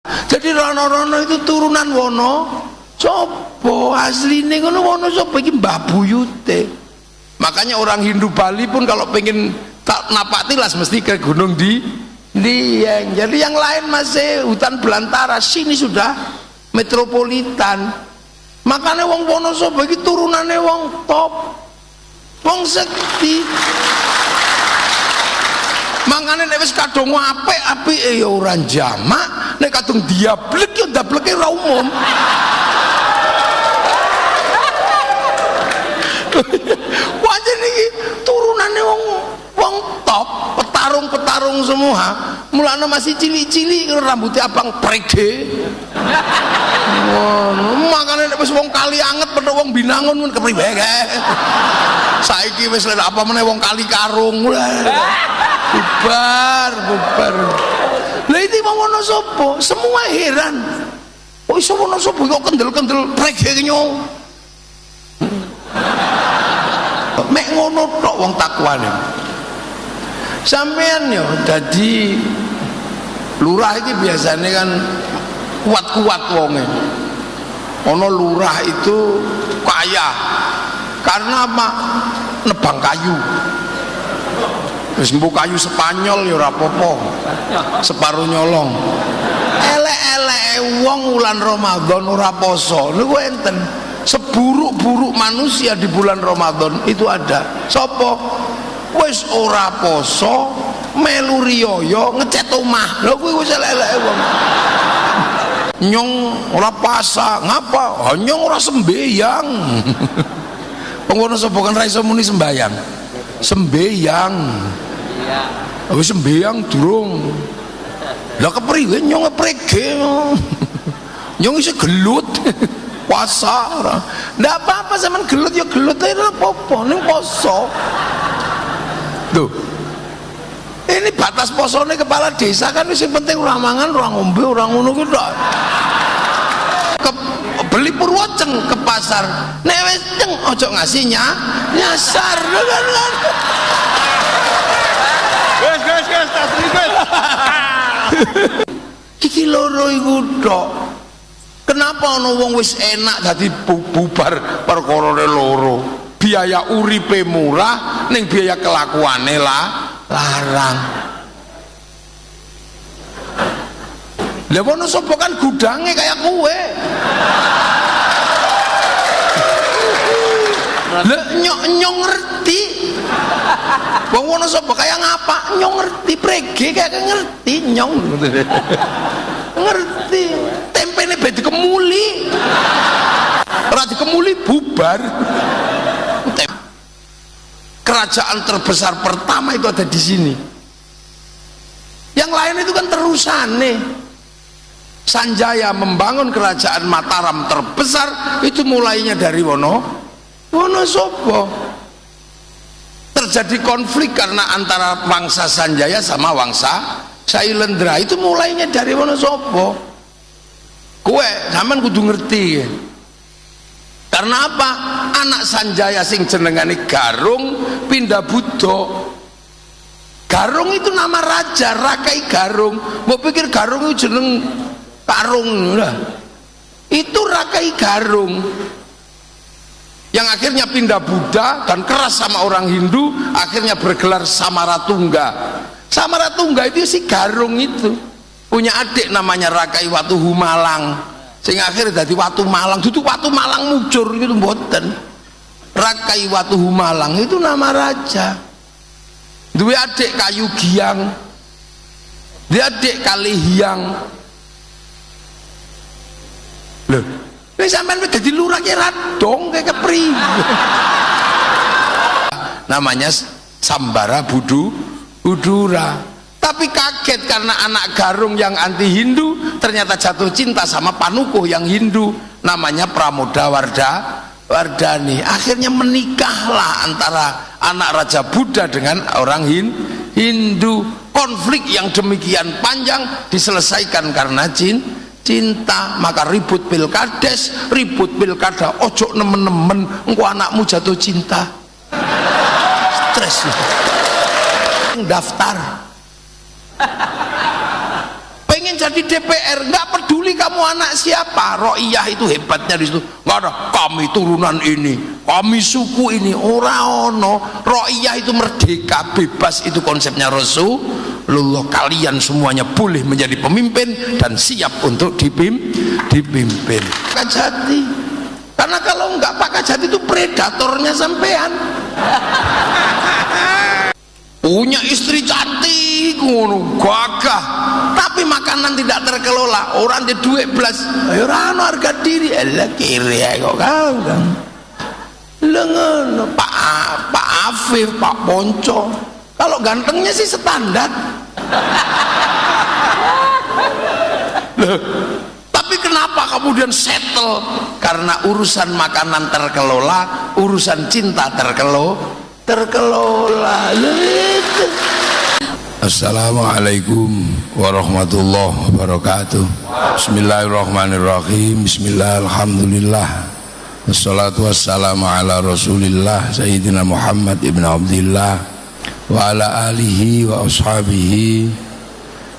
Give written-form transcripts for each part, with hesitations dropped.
Jadi rono-rono itu turunan Wono Sobo, asline ngono Wono Sobo iki Mbah Buyute. Makanya orang Hindu Bali pun kalau pengen tak napak tilas mesti ke gunung di Dieng. Jadi yang lain masih hutan belantara, sini sudah metropolitan. Makanya wong Wonosobo iki turunane wong top, wong sekti. Makanya nek wis kadung apik-apike ya ora jamak, nek kadung diablek ya dableke ora umum. Wajan iki turunane wong top, petarung semua. Mulane masih cilik-cilik rambutnya abang prege. Makanya nek wis wong kali anget pedhok wong Binangun mun kepriwe kae. Saiki wis lek apa meneh wong Kali Karung. Bubar. Lah iki wong Wonosobo semua heran. Kok iso Wonosobo kok kendel-kendel prege nyong. Mek ngono tok wong takwane. Sampeyan yo dadi lurah iki biasanya kan kuat-kuat wonge. Ono lurah itu kaya karena apa? Nebang kayu. Wis mbok kayu Spanyol ya ora apa-apa. Separuh nyolong. Elek-eleke wong wulan Ramadan ora poso. Niku enten. Seburuk-buruk manusia di bulan Ramadan itu ada. Sopo? Wis ora poso, melu riyo ngecat omah. Lha kuwi wis elek-eleke wong. Nyong ora puasa, ngapa? Nyong ora sembayang. Wong Wonosobo kan ra iso muni sembayang. Sembayang. Wis sembayang durung. Lah kepriwe nyong prege. Nyong iso gelut. Puasa ndak apa-apa zaman gelut ya gelut ae ora apa-apa ning poso. Tuh ini batas posone kepala desa kan wis penting ora mangan ora ngombe ora ngono kuwi tok. Beli Purwoceng ke pasar nek wis ceng ojo ngasih nyasar kan. Wes tak ribet. Iki loro iku tok. Kenapa ana wong wis enak dadi bubar perkarane loro? Biaya uripe murah ning biaya kelakuane larang. Lah Wonosobo kan gudange kayak kue. Lah nyong ngerti. Wong Wonosobo kayak ngapa? Nyong ngerti prege kayak ngerti nyong. Ngerti. Tempene be dikemuli. Ora dikemuli bubar. Kerajaan terbesar pertama itu ada di sini. Yang lain itu kan terusane. Sanjaya membangun kerajaan Mataram terbesar itu mulainya dari Wonosobo. Terjadi konflik karena antara Wangsa Sanjaya sama Wangsa Sailendra itu mulainya dari Wonosobo. Kowe sampean kudu ngerti. Karena apa? Anak Sanjaya sing jenengane Garung pindah Buddha. Garung itu nama raja, Rakai Garung. Mau pikir Garung itu jeneng Karung lah. Itu Rakai Garung. Yang akhirnya pindah Buddha dan keras sama orang Hindu, akhirnya bergelar Samaratungga. Samaratungga itu si Garung itu punya adik namanya Rakai Watu Humalang, sehingga akhirnya jadi Watu Malang. Itu Watu Malang mujur itu mboten. Rakai Watu Humalang itu nama raja. Dua adik Kayu Giang, dia adik Kalihiang. Loh, ini sampai jadi lurah kira dong kayak kepri. Namanya Sambara Budura. Tapi kaget karena anak Garung yang anti Hindu ternyata jatuh cinta sama Panukuh yang Hindu, namanya Pramoda Wardani. Akhirnya menikahlah antara anak Raja Buddha dengan orang Hindu. Konflik yang demikian panjang diselesaikan karena cinta. Maka ribut pilkada, ojo nemen-nemen engko anakmu jatuh cinta. Stres. Daftar jadi DPR, nggak peduli kamu anak siapa. Ro'iyah itu hebatnya di situ. Nggak ada kami turunan ini, kami suku ini. Ora ono. Ro'iyah itu merdeka, bebas, itu konsepnya Rasulullah. Kalian semuanya boleh menjadi pemimpin dan siap untuk dipimpin. Kajati. Karena kalau nggak Pak Kajati itu predatornya sampean. Punya istri cantik ngono gagah tapi makanan tidak terkelola, orang di duit belas ayo rano harga diri elah kiri kok kau kan lengan Pak Afif, Pak Ponco kalau gantengnya sih standar. Loh, tapi kenapa kemudian settle? Karena urusan makanan terkelola, urusan cinta terkelola. Assalamualaikum warahmatullahi wabarakatuh. Bismillahirrahmanirrahim. Bismillahirrahmanirrahim. Wassalatu wassalamu ala rasulillah Sayyidina Muhammad ibn Abdillah wa ala alihi wa ashabihi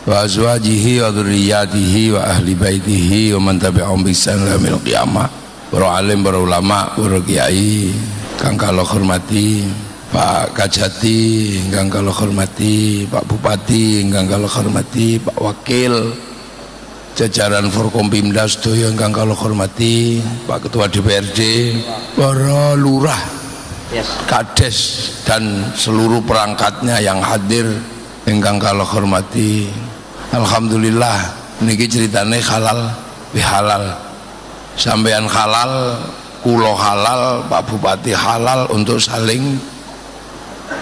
wa azwajihi wa dhurriyyatihi wa ahli baitihi wa man tabi'ahum bi ihsan ila yaumil qiyamah. Para alim, para ulama, para kiai kang kula hormati, Pak Kajati ingkang kula hormati, Pak Bupati ingkang kula hormati, Pak Wakil, jajaran Forkompimda sedaya ingkang kula hormati, Pak Ketua DPRD, para lurah, kades dan seluruh perangkatnya yang hadir ingkang kula hormati. Alhamdulillah niki ceritane halal bihalal. Sampeyan halal, kulo halal, Pak Bupati halal untuk saling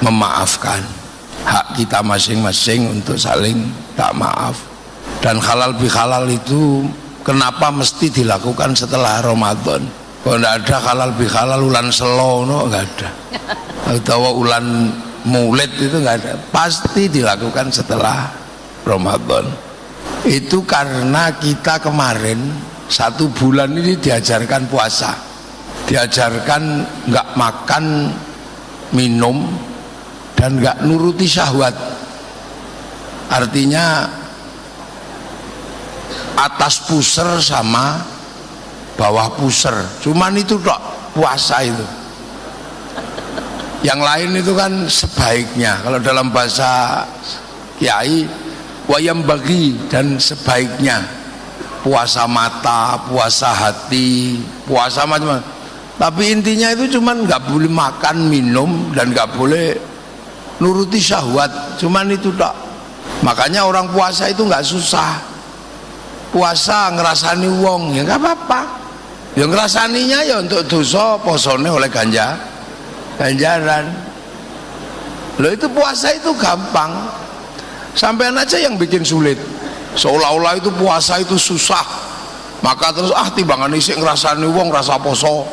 memaafkan. Hak kita masing-masing untuk saling tak maaf. Dan halal bihalal itu kenapa mesti dilakukan setelah Ramadan? Kalau tidak ada halal bihalal ulan selono nggak ada, atau ulan Maulid itu nggak ada, pasti dilakukan setelah Ramadan. Itu karena kita kemarin 1 bulan ini diajarkan puasa, diajarkan nggak makan minum dan nggak nuruti syahwat. Artinya atas puser sama bawah puser, cuman itu tok puasa itu. Yang lain itu kan sebaiknya, kalau dalam bahasa kiai wayam bagi, dan sebaiknya puasa mata, puasa hati, puasa macam-macam. Tapi intinya itu cuman nggak boleh makan minum dan nggak boleh nuruti syahwat, cuman itu tak. Makanya orang puasa itu nggak susah. Puasa ngerasani wong ya nggak apa-apa. Yang ngerasaninya ya untuk dosa posone oleh ganjaran. Loh itu puasa itu gampang. Sampean aja yang bikin sulit. Seolah-olah itu puasa itu susah. Maka terus timbangan isi ngerasani wong rasa poso.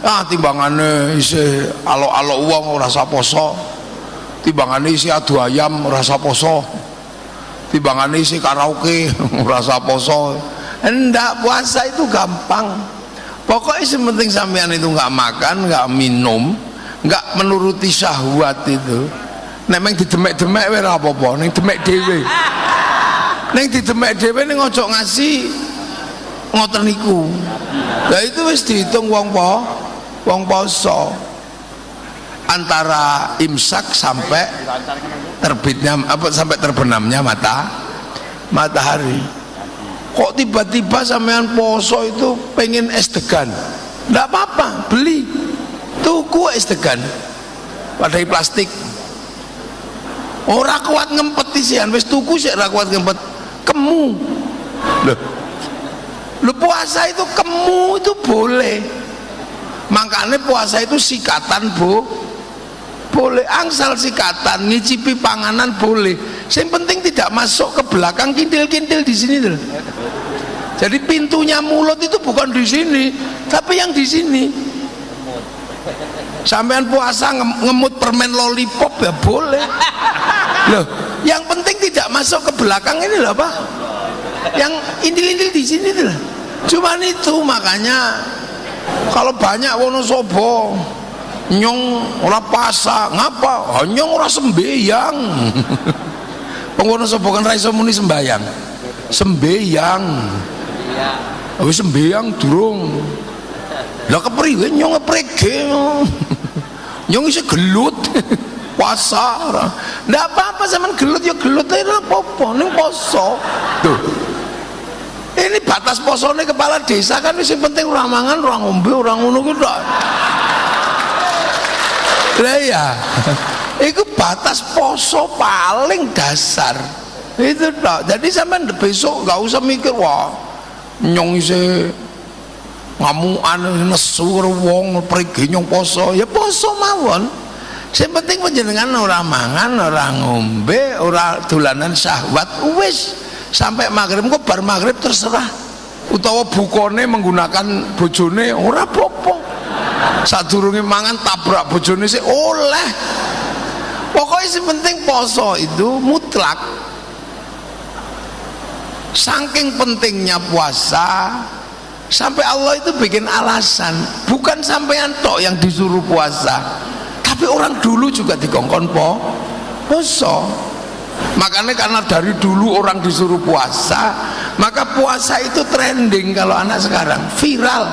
Timbangannya isi alok-alok uang rasa poso, timbangannya isi adu ayam rasa poso, timbangannya isi karaoke rasa poso. Enggak, puasa itu gampang. Pokoknya sementing sampean itu nggak makan, nggak minum, nggak menuruti syahwat itu. Nek meng didemek-demek wae ora apa-apa, ning demek dhewe. Ning didemek dhewe ning ojo ngasih ngoten niku. Lah itu wis dihitung wong poso antara imsak sampai terbitnya sampai terbenamnya matahari. Kok tiba-tiba sampean poso itu pengen es degan? Enggak apa-apa, beli tuku es degan padai plastik. Ora kuat ngempet isian, wis tuku sik ora kuat ngempet, kemu. Loh puasa itu kemu itu boleh. Makanya puasa itu sikatan boleh, angsal sikatan, ngicipi panganan boleh. Yang penting tidak masuk ke belakang kintil-kintil di sini tuh. Jadi pintunya mulut itu bukan di sini, tapi yang di sini. Sampean puasa ngemut permen lollipop ya boleh. Loh, yang penting tidak masuk ke belakang ini loh Pak. Yang intil-intil di sini tuh. Cuman itu makanya kalau banyak Wonosobo nyong ora pasa ngapa nyong ora sembayang. Wong Wonosobo kan ra iso muni sembayang. Sembeyang. Wis sembeyang durung. Lah kepriwe nyong ngeprege. Nyong isih gelut. Puasa. Ndak apa-apa sampean gelut ya gelut ae ora apa-apa ning poso. Tuh. Ini batas posone kepala desa kan sing penting ora mangan, ora ngombe, ora ngono ku tok. Lah ya. Iku batas poso paling dasar. Itu tok. Jadi sampean besok enggak usah mikir wah nyong isih ngamukan nesu karo wong prigi nyong poso. Ya poso mawon. Sing penting panjenengan ora mangan, ora ngombe, ora dolanan syahwat, wis sampai maghrib kok bar maghrib terserah. Utawa bukone menggunakan bojone ora apa-apa. Sadurunge mangan tabrak bojone sih oleh. Pokoknya sing penting poso itu mutlak. Saking pentingnya puasa sampai Allah itu bikin alasan, bukan sampean tok yang disuruh puasa. Tapi orang dulu juga dikongkon poso. Makanya karena dari dulu orang disuruh puasa, maka puasa itu trending kalau anak sekarang, viral.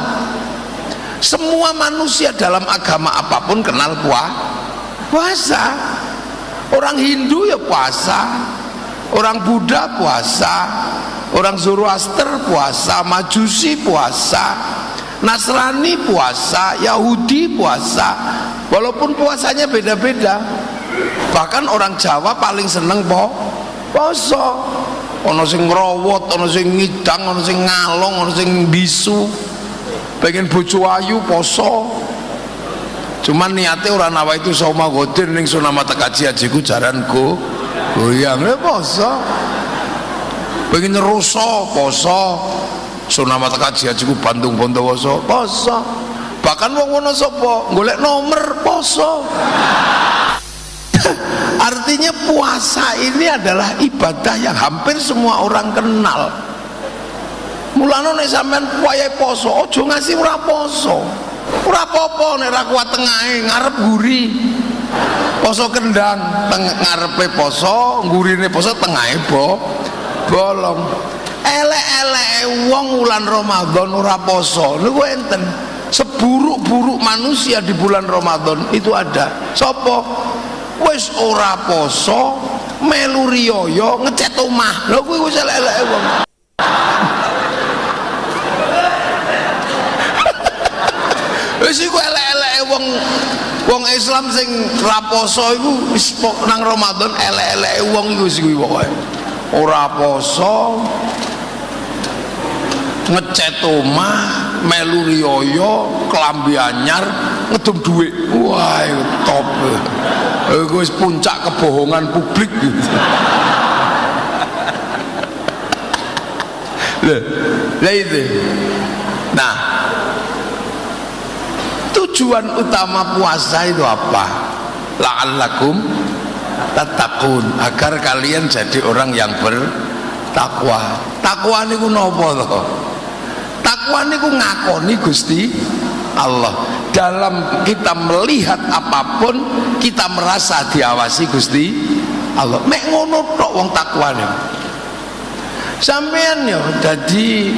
Semua manusia dalam agama apapun kenal puasa. Orang Hindu ya puasa, orang Buddha puasa, orang Zoroaster puasa, Majusi puasa, Nasrani puasa, Yahudi puasa. Walaupun puasanya beda-beda. Bahkan orang Jawa paling seneng poso. Ono sing ngrowot, ono sing ngidang, ono sing ngalong, ono sing bisu. Pengen bojo ayu poso. Cuman niate ora nawa itu soma godir ning sunama tekaji ajiku jaranku. Goyang poso. Pengen neruso poso. Sunama tekaji ajiku Bandung Bondowoso poso. Bahkan wong ngono sapa golek nomor poso. Artinya puasa ini adalah ibadah yang hampir semua orang kenal. Mulane nek sampean wayahe poso aja ngasih ora poso. Ora apa-apa nek ra kuat tengahe ngarep guri. Poso kendang ngarepe poso, gurine poso tengahe bolong. Elek-eleke wong wulan Ramadan ora poso niku enten. Seburuk-buruk manusia di bulan Ramadan itu ada. Sopo? Wis ora poso, melu riyo ngecat omah. Lha kuwi wis elek-eleke wong. Wis iku elek-eleke wong Islam sing ora poso iku wis nang Ramadan elek-eleke wong iku wis kuwi pokoke. Ora poso, ngecat omah, melu riyo, kelambi anyar, ngedum duit. Wah, top. Itu wis puncak kebohongan publik gitu. Lah itu. Nah, tujuan utama puasa itu apa? La'allakum tattaqun, agar kalian jadi orang yang bertakwa. Takwa niku napa to? Takwa niku ngakoni Gusti Allah. Dalam kita melihat apapun kita merasa diawasi Gusti Allah. Mek ngono tok wong takwa niku. Sampeyan yo dadi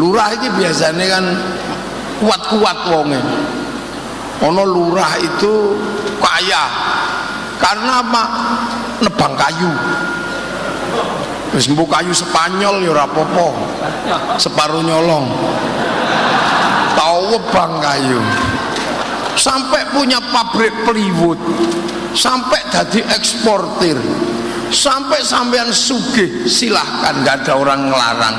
lurah iki biasanya kan kuat-kuat wonge. Ono lurah itu kaya. Karena apa? Nebang kayu. Wis mbok kayu Spanyol ya ora apa-apa. Separuh nyolong. Tau webang kayu. Sampai punya pabrik plywood. Sampai jadi eksportir. Sampai sampean sugih silahkan, nggak ada orang ngelarang.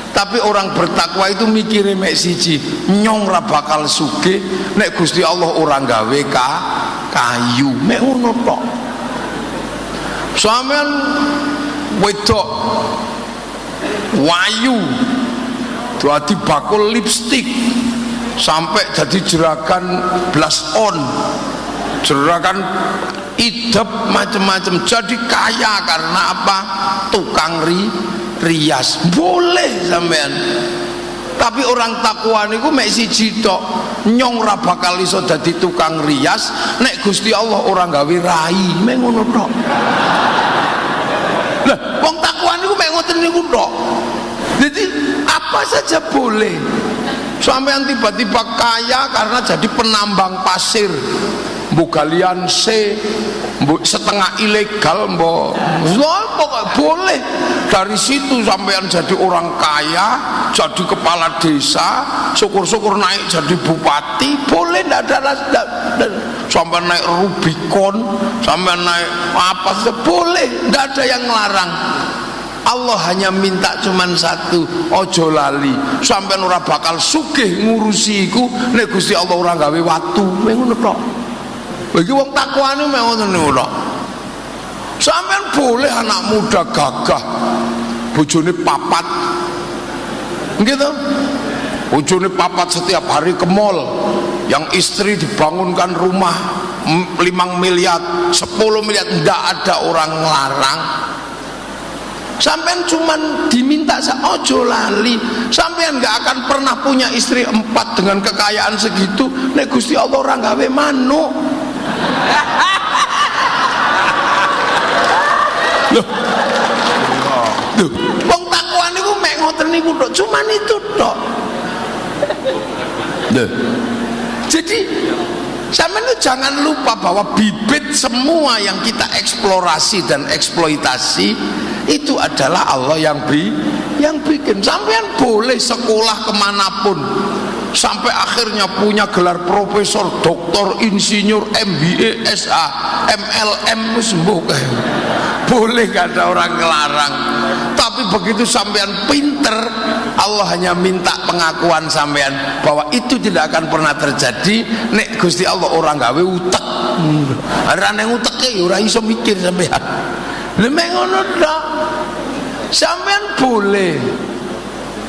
Tapi orang bertakwa itu mikirnya mek siji, nyong ra bakal sugih nek Gusti Allah orang gawe kayu. Mek ngono tok. Sampean wedok wayu dadi bakul lipstik sampai jadi jerakan blush on, jerakan idep macam-macam, jadi kaya karena apa? Tukang rias boleh sampean. Tapi orang takwa niku mek siji tok, nyong ra bakal iso dadi tukang rias nek Gusti Allah orang gawe rai. Mek ngono tok. Lah wong takwa niku mek ngoten ngoten niku tok. Jadi apa saja boleh. Sampean tiba-tiba kaya karena jadi penambang pasir, mbok galian C, mbok setengah ilegal, mbok boleh. Dari situ sampean jadi orang kaya, jadi kepala desa, syukur-syukur naik jadi bupati, boleh. Ndak ada sampean naik Rubicon, sampean naik apa saja boleh, ndak ada yang ngelarang. Allah hanya minta cuman satu, ojo lali. Sampean ora bakal sugih ngurusi iku nek Gusti Allah ora gawe watu. Ngono tok. Iki wong takwane mek ngoten niku tok. Sampean boleh anak muda gagah, bojone papat. Nggih to? Bojone papat setiap hari ke mall. Yang istri dibangunkan rumah 5 miliar, 10 miliar, ndak ada orang ngelarang. Sampean cuman diminta ojo lali. Sampean nggak akan pernah punya istri 4 dengan kekayaan segitu nek Gusti Allah ora gawe manuk. Loh. Wong takwa niku mek ngoten niku tok, cuman itu tok. Loh. Jadi sampean itu jangan lupa bahwa bibit semua yang kita eksplorasi dan eksploitasi itu adalah Allah yang bikin. Sampean boleh sekolah kemanapun sampai akhirnya punya gelar profesor, doktor, insinyur, MBA, SA, MLM, sembuh boleh, gak ada orang ngelarang. Tapi begitu sampean pinter, Allah hanya minta pengakuan sampean bahwa itu tidak akan pernah terjadi nek Gusti Allah orang gawe utek. Ora nang uteke ya ora iso mikir sampean. Lha ngono tok. Sampean boleh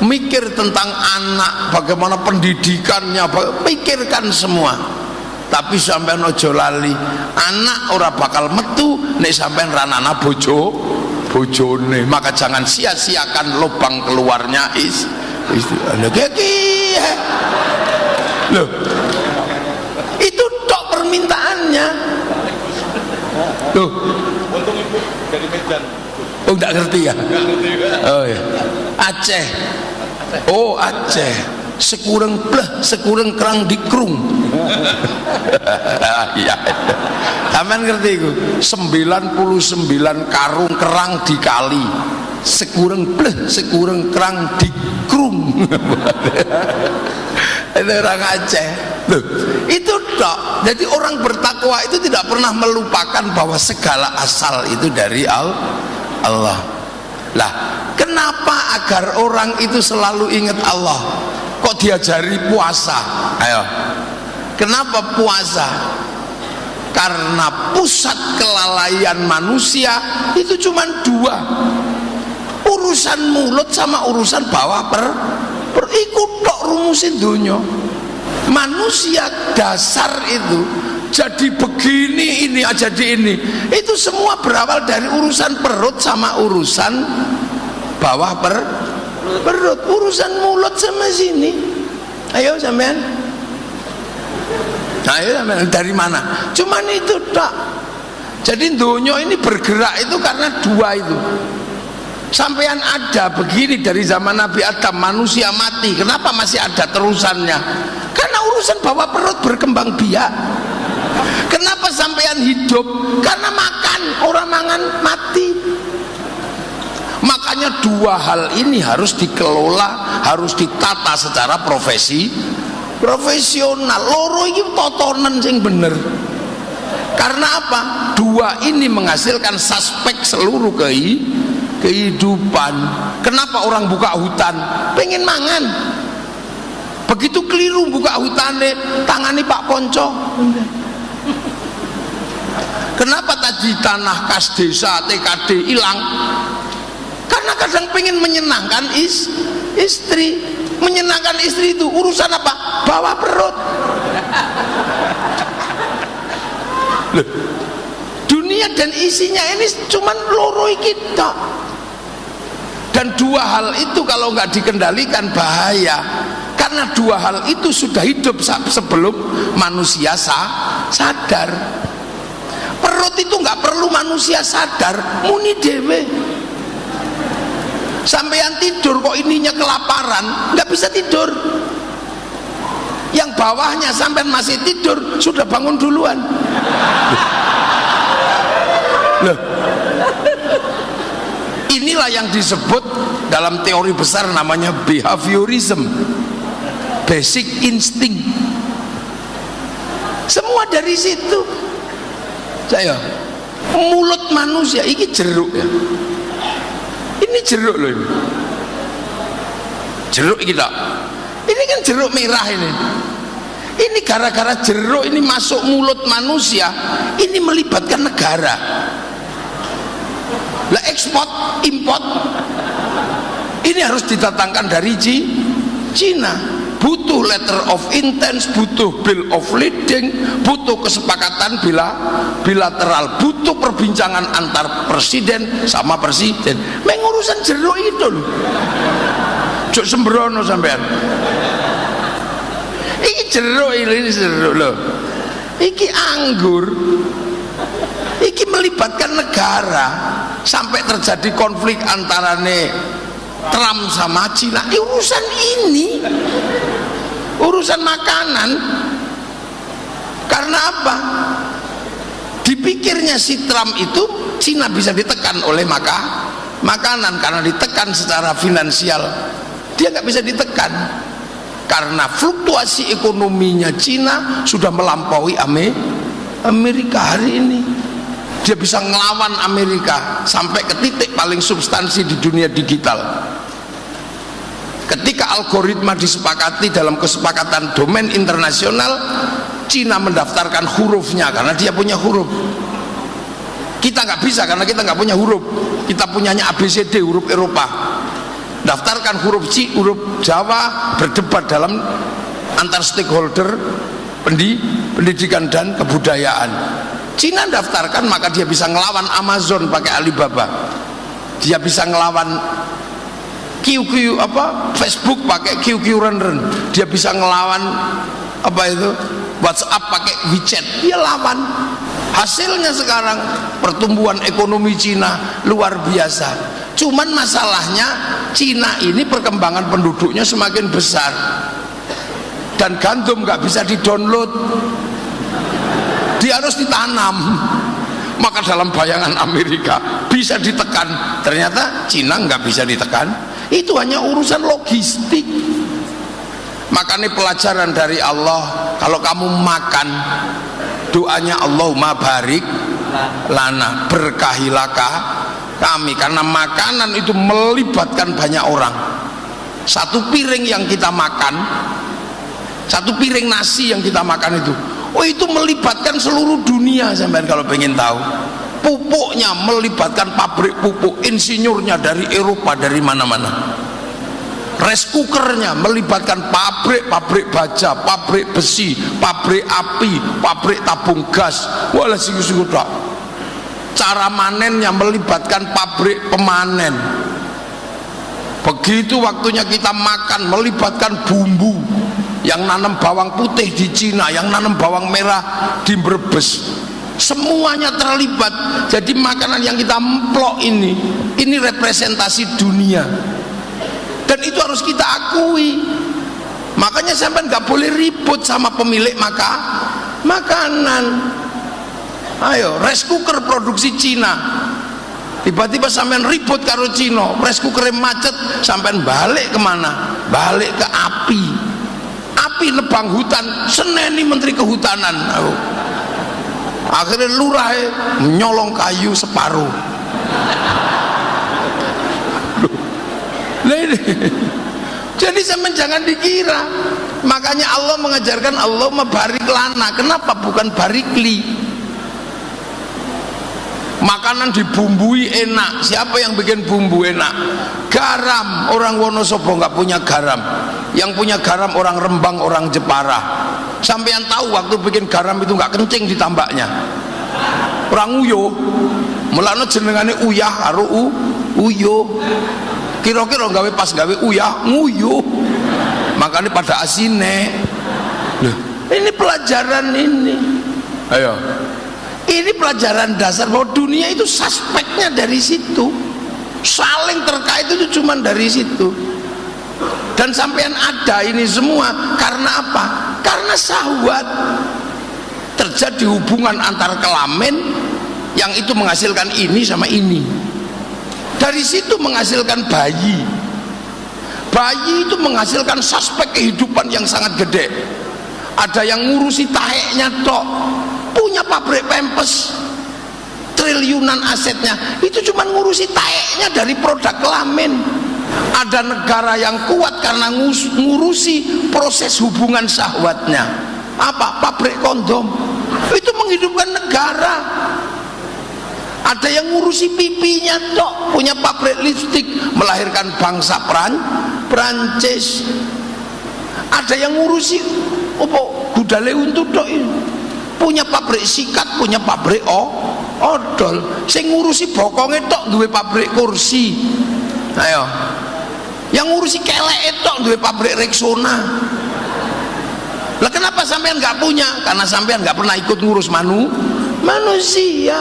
mikir tentang anak, bagaimana pendidikannya, pikirkan semua. Tapi sampean ojo lali, anak ora bakal metu nek sampean ranana bojone. Maka jangan sia-siakan lubang keluarnya loh, itu tok permintaannya. Loh, untung ibu dari Medan. Oh, enggak ngerti ya? Enggak ngerti. Oh ya. Aceh. Oh, Aceh. Sekurang pleh, sekurang kerang dikrung. Iya. Sampean ngerti iku? 99 karung kerang dikali. Sekurang pleh, sekurang kerang dikrung. Itu orang Aceh. Loh, itu tok. Jadi orang bertakwa itu tidak pernah melupakan bahwa segala asal itu dari Allah. Lah, kenapa agar orang itu selalu ingat Allah? Kok diajari puasa? Ayo. Kenapa puasa? Karena pusat kelalaian manusia itu cuma 2. Urusan mulut sama urusan bawah ikut tok rumusin dunia. Manusia dasar itu jadi begini, ini jadi ini, itu semua berawal dari urusan perut sama urusan bawah perut, urusan mulut sama sini. Ayo sampean, dari mana? Cuman itu tak. Jadi dunia ini bergerak itu karena 2 itu. Sampean ada begini dari zaman Nabi Adam, manusia mati, kenapa masih ada terusannya? Karena urusan bawah perut berkembang biak. Kenapa sampean hidup? Karena makan, orang mangan mati. Makanya 2 hal ini harus dikelola, harus ditata secara profesional. Loro iki totonen sing bener. Karena apa? 2 ini menghasilkan suspek seluruh kehidupan. Kenapa orang buka hutan? Pengen mangan. Begitu keliru buka hutannya, tangani Pak Ponco. Kenapa tadi tanah kas desa TKD hilang? Karena kadang pengen menyenangkan istri. Menyenangkan istri itu urusan apa? Bawa perut. Loh, dunia dan isinya ini cuman loro kita. Dan 2 hal itu kalau nggak dikendalikan bahaya. Karena 2 hal itu sudah hidup sebelum manusia sadar. Perut itu nggak perlu manusia sadar, muni dewe. Sampean tidur kok ininya kelaparan, nggak bisa tidur. Yang bawahnya sampean masih tidur, sudah bangun duluan. Loh. Inilah yang disebut dalam teori besar namanya behaviorism, basic instinct. Semua dari situ. Saya mulut manusia ini jeruk ya. Ini jeruk loh ini. Jeruk kita. Ini kan jeruk merah ini. Ini gara-gara jeruk ini masuk mulut manusia, ini melibatkan negara. Lah ekspor, import ini harus didatangkan dari Cina. Butuh letter of intent, butuh bill of lading, butuh kesepakatan bilateral, butuh perbincangan antar presiden sama presiden. Mengurusan jeruk itu loh. Cuk sembrono sampean. Iki jeruk ini jeruk loh. Iki anggur. Iki melibatkan negara sampai terjadi konflik antara Trump sama Cina. Urusan ini, urusan makanan. Karena apa? Dipikirnya si Trump itu Cina bisa ditekan oleh makanan, karena ditekan secara finansial. Dia nggak bisa ditekan karena fluktuasi ekonominya Cina sudah melampaui Amerika hari ini. Dia bisa ngelawan Amerika sampai ke titik paling substansi di dunia digital. Ketika algoritma disepakati dalam kesepakatan domain internasional, Cina mendaftarkan hurufnya karena dia punya huruf. Kita nggak bisa karena kita nggak punya huruf. Kita punyanya ABCD, huruf Eropa. Daftarkan huruf huruf Jawa, berdebat dalam antar stakeholder pendidikan dan kebudayaan. Cina daftarkan, maka dia bisa ngelawan Amazon pakai Alibaba. Dia bisa ngelawan Facebook pakai QQ Run. Dia bisa ngelawan WhatsApp pakai WeChat. Dia lawan. Hasilnya sekarang pertumbuhan ekonomi Cina luar biasa. Cuman masalahnya Cina ini perkembangan penduduknya semakin besar dan gandum nggak bisa didownload. Dia harus ditanam. Maka dalam bayangan Amerika bisa ditekan, ternyata Cina nggak bisa ditekan. Itu hanya urusan logistik. Makanya pelajaran dari Allah, kalau kamu makan, doanya Allahumma barik lana, berkahilah kami, karena makanan itu melibatkan banyak orang. Satu piring yang kita makan, satu piring nasi yang kita makan itu melibatkan seluruh dunia. Sampai kalau pengen tahu, pupuknya melibatkan pabrik pupuk, insinyurnya dari Eropa, dari mana-mana. Rice cookernya melibatkan pabrik baja, pabrik besi, pabrik api, pabrik tabung gas. Walah sungguh-sungguh tak. Cara manennya melibatkan pabrik pemanen. Begitu waktunya kita makan melibatkan bumbu. Yang nanam bawang putih di Cina, yang nanam bawang merah di Brebes, semuanya terlibat. Jadi makanan yang kita emplok ini representasi dunia, dan itu harus kita akui. Makanya sampai nggak boleh ribut sama pemilik makanan. Ayo, rice cooker produksi Cina, tiba-tiba sampean ribut karo Cina, rice cookernya macet, sampean balik kemana? Balik ke api nebang hutan, seneni menteri kehutanan. Akhirnya lurah menyolong kayu separuh. Jadi sampean jangan dikira. Makanya Allah mengajarkan Allahumma barik lana. Kenapa bukan barikli? Makanan dibumbui enak. Siapa yang bikin bumbu enak? Garam. Orang Wonosobo nggak punya garam. Yang punya garam orang Rembang, orang Jepara. Sampean tahu waktu bikin garam itu nggak kencing ditambaknya. Orang Uyo. Mulane jenengane uyah karo uyo. Kira-kira gawe pas gawe uyah nguyu. Makanya pada asine. Loh, ini pelajaran ini. Ayo. Ini pelajaran dasar bahwa dunia itu suspeknya dari situ. saling terkait itu cuma dari situ. Dan sampean ada ini semua karena apa? Karena syahwat. Terjadi hubungan antar kelamin yang itu menghasilkan ini sama ini. Dari situ menghasilkan bayi. Bayi itu menghasilkan suspek kehidupan yang sangat gede. Ada yang ngurusi taheknya tok, punya pabrik pempes, triliunan asetnya, itu cuma ngurusi taheknya dari produk kelamin. Ada negara yang kuat karena ngurusi proses hubungan syahwatnya. Apa? Pabrik kondom. Itu menghidupkan negara. Ada yang ngurusi pipinya tok, punya pabrik lipstik, melahirkan bangsa Prancis. Ada yang ngurusi gudale untuk tok ini, punya pabrik sikat, punya pabrik odol. Sing ngurusi bokonge tok duwe pabrik kursi. Ayo, yang ngurusi kelek tok duwe pabrik Rexona. Lah kenapa sampean nggak punya? Karena sampean nggak pernah ikut ngurus manusia.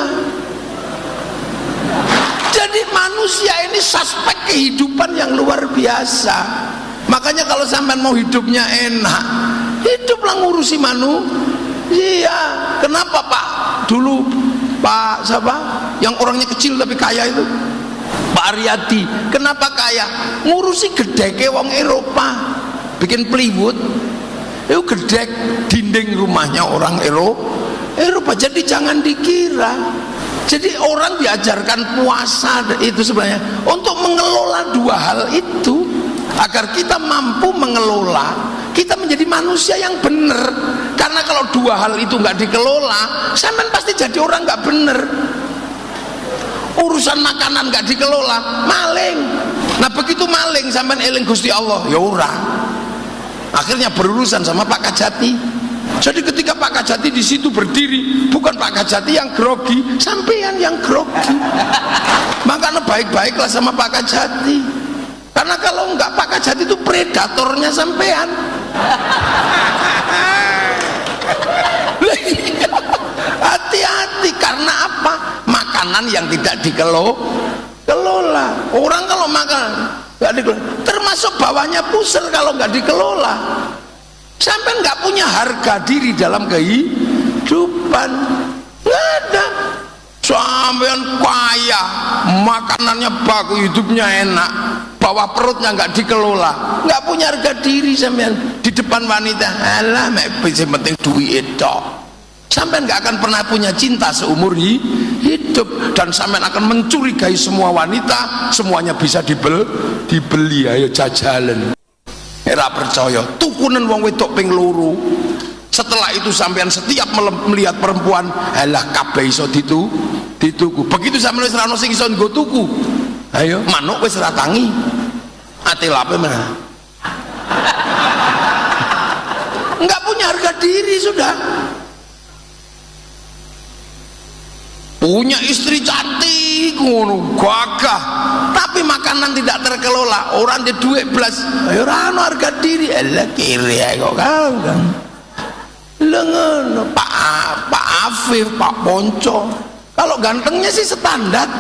Jadi manusia ini suspek kehidupan yang luar biasa. Makanya kalau sampean mau hidupnya enak, hiduplah ngurusi manusia. Kenapa Pak? Dulu Pak siapa? Yang orangnya kecil tapi kaya itu, Pak Aryadi. Kenapa kaya? Ngurusi gedeke wong Eropa, bikin plywood. Itu gedek dinding rumahnya orang Eropa. Jadi jangan dikira. Jadi orang diajarkan puasa itu sebenarnya untuk mengelola dua hal itu, agar kita mampu mengelola, kita menjadi manusia yang benar. Karena kalau dua hal itu nggak dikelola, sampean pasti jadi orang nggak benar. Urusan makanan nggak dikelola, maling. Nah begitu maling sampean eling Gusti Allah, ya ora. Akhirnya berurusan sama Pak Kajati. Jadi ketika Pak Kajati di situ berdiri, bukan Pak Kajati yang grogi, sampean yang grogi. Makanya baik-baiklah sama Pak Kajati. Karena kalau enggak, Pak Kajati itu predatornya sampean. Hati-hati, karena apa? Makanan yang tidak dikelola. Orang kalau makan nggak dikelola, termasuk bawahnya pusar kalau nggak dikelola. Sampai nggak punya harga diri dalam kehidupan, nggak ada. Sampean kaya, makanannya bagus, hidupnya enak, bawah perutnya nggak dikelola, nggak punya harga diri sampean di depan wanita. Alah, yang penting duit tok. Sampean nggak akan pernah punya cinta seumur hidup, dan sampean akan mencurigai semua wanita, semuanya bisa dibeli. Ayo jajalan. Era percaya tukunan wong wedok ping loro. Setelah itu sampean setiap melihat perempuan, alah kabeh iso dituku. Begitu sampean wis ra ono sing iso nggo tuku, ayo manuk wis ra tangi, ati lape mana. Enggak punya harga diri sudah. Punya istri cantik ngono, gagah, tapi makanan tidak terkelola. Orang di duit belas, ayo rano harga diri, elah kiri kok kan. Lengan Pak Afif, Pak Ponco, kalau gantengnya sih standar.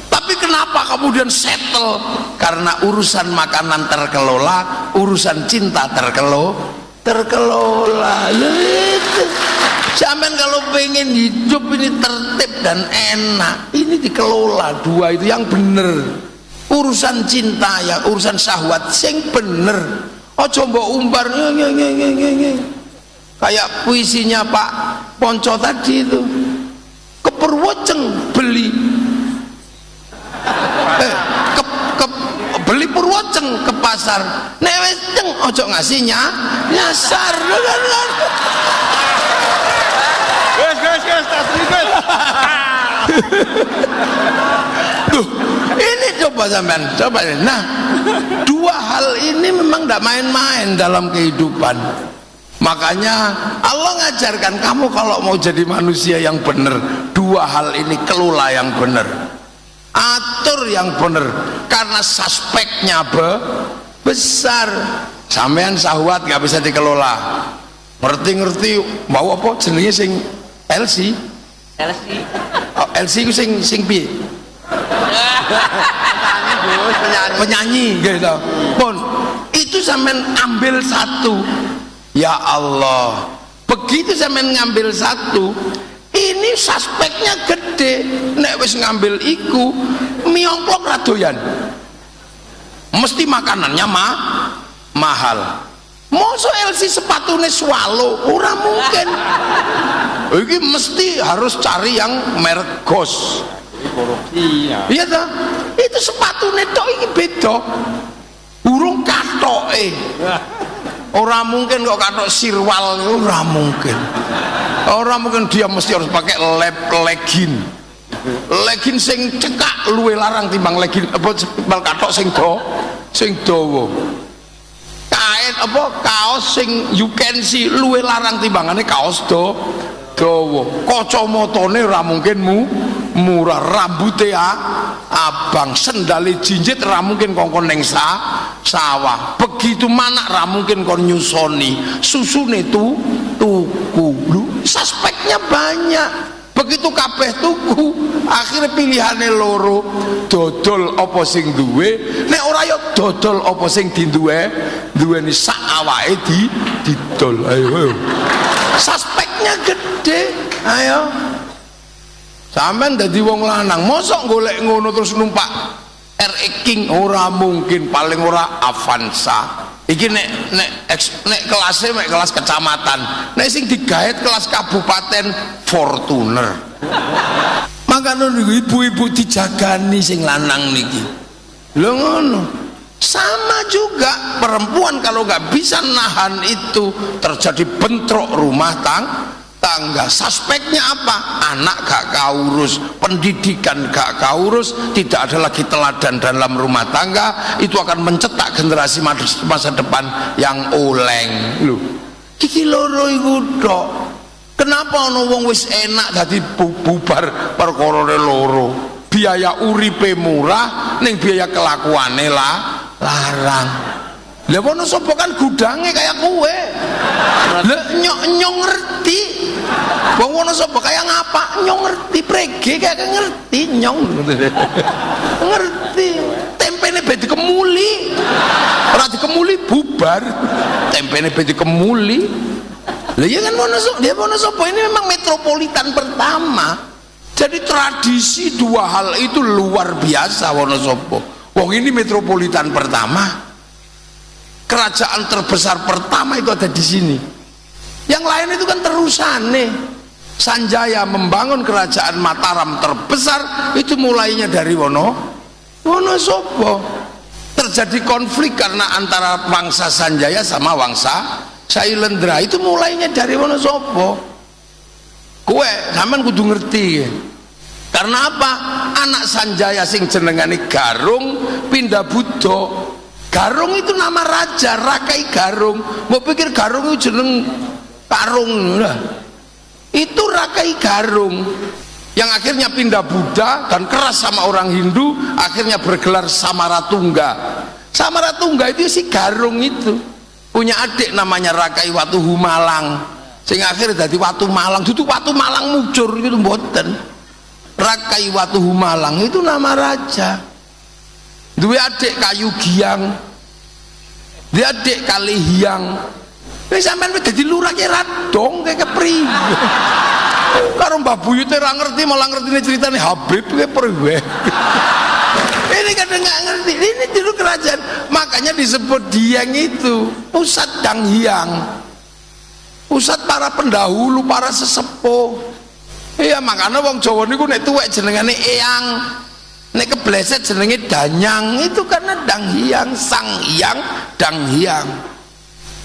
Tapi kenapa kemudian settle? Karena urusan makanan terkelola, urusan cinta terkelola. Sampean kalau pengen hidup ini tertib dan enak, ini dikelola dua itu yang bener. Urusan cinta ya, urusan syahwat sing bener. Ojo mbok umbar kayak puisinya Pak Ponco tadi itu. Kepurwoceng beli beli purwoceng ke pasar. Nek wis ceng ojo ngasihnya nyasar kan. Guys, tak seribet. Tuh, ini coba sampean, coba. Nah, dua hal ini memang tidak main-main dalam kehidupan. Makanya Allah ngajarkan kamu kalau mau jadi manusia yang benar, dua hal ini kelola yang benar, atur yang benar. Karena suspeknya besar. Sampean syahwat nggak bisa dikelola. Ngerti mau apa jenenge sing LC. Oh, LC ku sing piye? penyanyi gitu pun itu sampean ambil satu. Ya Allah, begitu sampean ngambil satu, ini suspeknya gede. Nek wis ngambil iku miyongklok radoyan, mesti makanannya mahal. Mosok LC sepatune swallow ora mungkin. Iki mesti harus cari yang merek Ghost. Korupsi ya. Iya toh? Itu sepatune tok iki beda. Urung katoke. Ora mungkin kok katok sirwal, ora mungkin. Ora mungkin dia mesti harus pakai legging. Legging sing cekak luwe larang timbang legging apa timbang katok sing dawa. Kain apa kaos sing you can see luwe larang timbangane kaos dawa. Kacamatane ora mungkin murah, rambute abang, sendale jinjit ra mungkin kongkon ning sawah. Begitu manak ra mungkin kon nyusoni, susune tuku. Lu suspeknya banyak. Begitu kabeh tuku, akhirnya pilihannya loro, dodol apa sing duwe, nek ora ya dodol apa sing duweni sak awake didol. Ayo. Suspeknya gede. Ayo. Sampeyan dadi wong lanang, mosok golek ngono terus numpak RX King ora mungkin, paling ora Avanza. Iki nek kelasnya mek kelas kecamatan, nek sing digaet kelas kabupaten Fortuner. Makanya ibu-ibu dijagani sing lanang niki. Lho ngono. Sama juga perempuan kalau nggak bisa nahan itu terjadi bentrok rumah tangga. Suspeknya apa? Anak gak kaurus, pendidikan gak kaurus, tidak ada lagi teladan dalam rumah tangga, itu akan mencetak generasi masa depan yang oleng. Lho, iki loro iku tok. Kenapa ana wong wis enak dadi bubar perkorone loro? Biaya uripe murah, ning biaya kelakuane larang. Lah wono sapa kan gudange kayak kowe. Lah nyok ngerti. Wong wono sapa kaya ngapa nyong ngerti, prege kayak ngerti nyong. Ngerti. Tempene be dikemuli. Ora dikemuli bubar. Tempene be dikemuli. Lah ya kan wono sapa ini memang metropolitan pertama. Jadi tradisi dua hal itu luar biasa Wonosobo. Wong ini metropolitan pertama. Kerajaan terbesar pertama itu ada di sini. Yang lain itu kan terusane. Sanjaya membangun kerajaan Mataram terbesar itu mulainya dari Wonosobo. Terjadi konflik karena antara Wangsa Sanjaya sama Wangsa Sailendra, itu mulainya dari Wonosobo. Kowe sampean kudu ngerti. Karena apa? Anak Sanjaya sing jenengane Garung pindah Buddha. Garung itu nama raja, Rakai Garung. Mau pikir Garung itu jeneng Karung lah. Itu Rakai Garung yang akhirnya pindah Buddha dan keras sama orang Hindu, akhirnya bergelar Samaratungga. Samaratungga itu si Garung itu punya adik namanya Rakai Watu Humalang. Sehingga akhirnya jadi Watu Malang. Duduk Watu Malang mucur itu mboten. Rakai Watu Humalang itu nama raja. Duwe adik Kayu Giang, dia adik Kali Hiang. Ini sampean dadi lurah ki radong kayak kepriye. Karo Mbah Buyut ora ngerti, malah ngertine ceritane Habib kayak priwe. Ini kadang nggak ngerti. Ini dulu kerajaan, makanya disebut Dieng itu pusat Dang Hyang, pusat para pendahulu, para sesepuh. Iya, makanya wong Jawa niku nek tuwek jenengane Eyang, nek kebleset jenenge Danyang, itu karena Dang Hyang, Sang Hyang, Dang Hyang.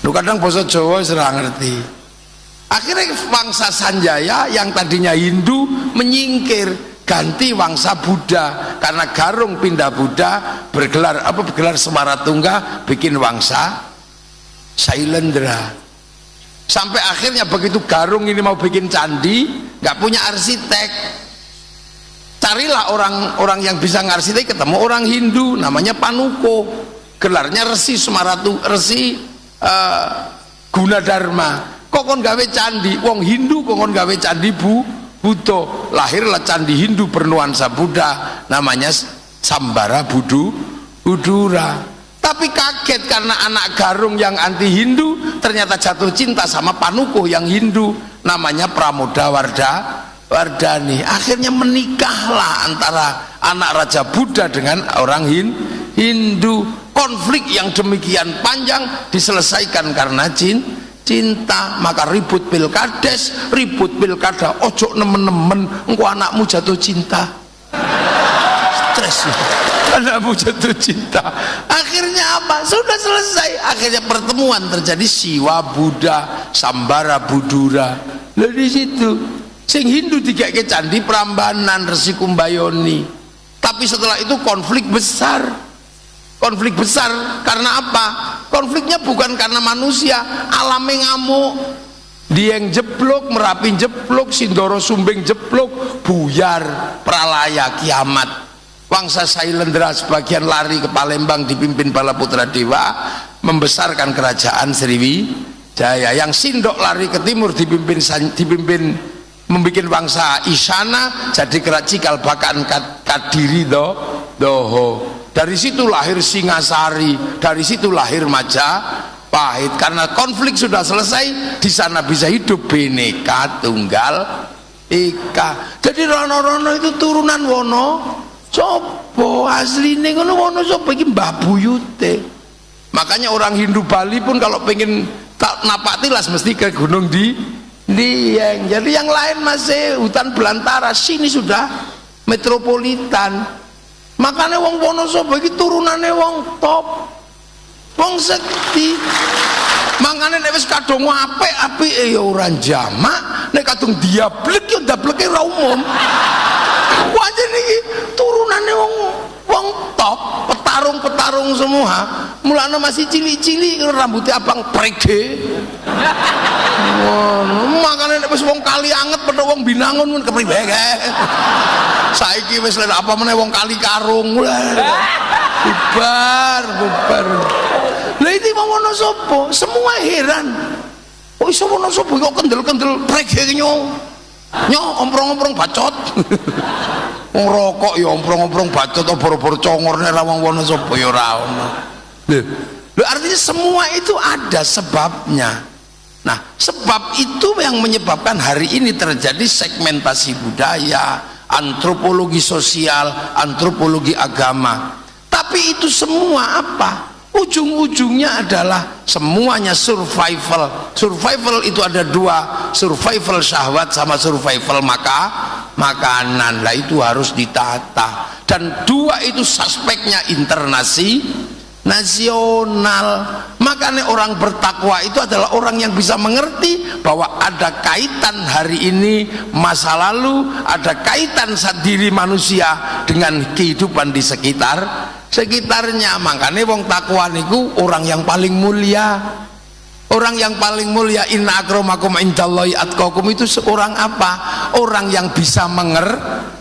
Lu kadang basa Jawa wis ora ngerti. Akhirnya Wangsa Sanjaya yang tadinya Hindu menyingkir, ganti Wangsa Buddha karena Garung pindah Buddha, bergelar Semaratungga, bikin Wangsa Sailendra. Sampai akhirnya begitu Garung ini mau bikin candi, nggak punya arsitek, carilah orang yang bisa ngarsitek, ketemu orang Hindu namanya Panuko, gelarnya Resi Gunadarma. Kokon gawe candi, wong Hindu kokon gawe candi Buddha, lahirlah candi Hindu bernuansa Buddha namanya sambara budura. Tapi kaget karena anak Garung yang anti Hindu ternyata jatuh cinta sama Panukuh yang Hindu, namanya Pramoda Wardani. Akhirnya menikahlah antara anak Raja Buddha dengan orang Hindu. Konflik yang demikian panjang diselesaikan karena cinta. Maka ribut pilkades, ribut pilkada, ojo nemen-nemen engko anakmu jatuh cinta. Stres anakmu jatuh cinta. Akhirnya apa? Sudah selesai. Akhirnya pertemuan terjadi, Siwa Buddha Sambara Budura. Lah di situ sing Hindu dikeke candi Prambanan Resi Kumbayoni. Tapi setelah itu konflik besar karena apa? Konfliknya bukan karena manusia, alame ngamuk, Dieng jeblok, Merapi jeblok, Sindoro Sumbing jeblok, buyar, pralaya, kiamat. Wangsa Sailendra sebagian lari ke Palembang dipimpin Balaputra Dewa membesarkan kerajaan Sriwijaya. Yang Sindok lari ke timur dipimpin membikin wangsa Isyana jadi Cikal Bakaan Kadiri Doho. Dari situ lahir Singasari, dari situ lahir Majapahit. Karena konflik sudah selesai, di sana bisa hidup Bhinneka Tunggal Ika. Jadi rono-rono itu turunan Wono Sopo, asline ngono Wono Sopo iki Mbah Buyute. Makanya orang Hindu Bali pun kalau pengen napak tilas mesti ke Gunung Dieng. Jadi yang lain masih hutan belantara, sini sudah metropolitan. Makanya wong Wonosobo iki turunane wong top, wong sekti. Makanya nek wis kadung apik-apike ya ora jamak, nek kadung diablek ya ndableke ora umum. Wajan iki turunane wong top, petarung semua. Mulane masih cilik-cilik rambutnya abang prege. Makanya nek wis wong kali anget pedhok wong Binangun mun kepriwe kae. Saiki wis lha apa meneh wong Kali Karung. Bubar. Lah iki wong Wonosobo semua heran. Kok iso Wonosobo kok kendel-kendel prege nyo omprong-omprong bacot. Wong rokok ya omprong-omprong bacot obor-obor congorne ra wong Wonosobo ya ora ono. Lho artinya semua itu ada sebabnya. Nah, sebab itu yang menyebabkan hari ini terjadi segmentasi budaya, antropologi sosial, antropologi agama. Tapi itu semua apa? Ujung-ujungnya adalah semuanya survival. Survival itu ada dua, survival syahwat sama survival makanan. Lah itu harus ditata. Dan dua itu suspeknya nasional. Makanya orang bertakwa itu adalah orang yang bisa mengerti bahwa ada kaitan hari ini masa lalu, ada kaitan diri manusia dengan kehidupan di sekitarnya. Makanya wong takwa niku orang yang paling mulia. Orang yang paling mulia, inna akramakum indallahi atqakum, itu seorang apa? Orang yang bisa mengerti.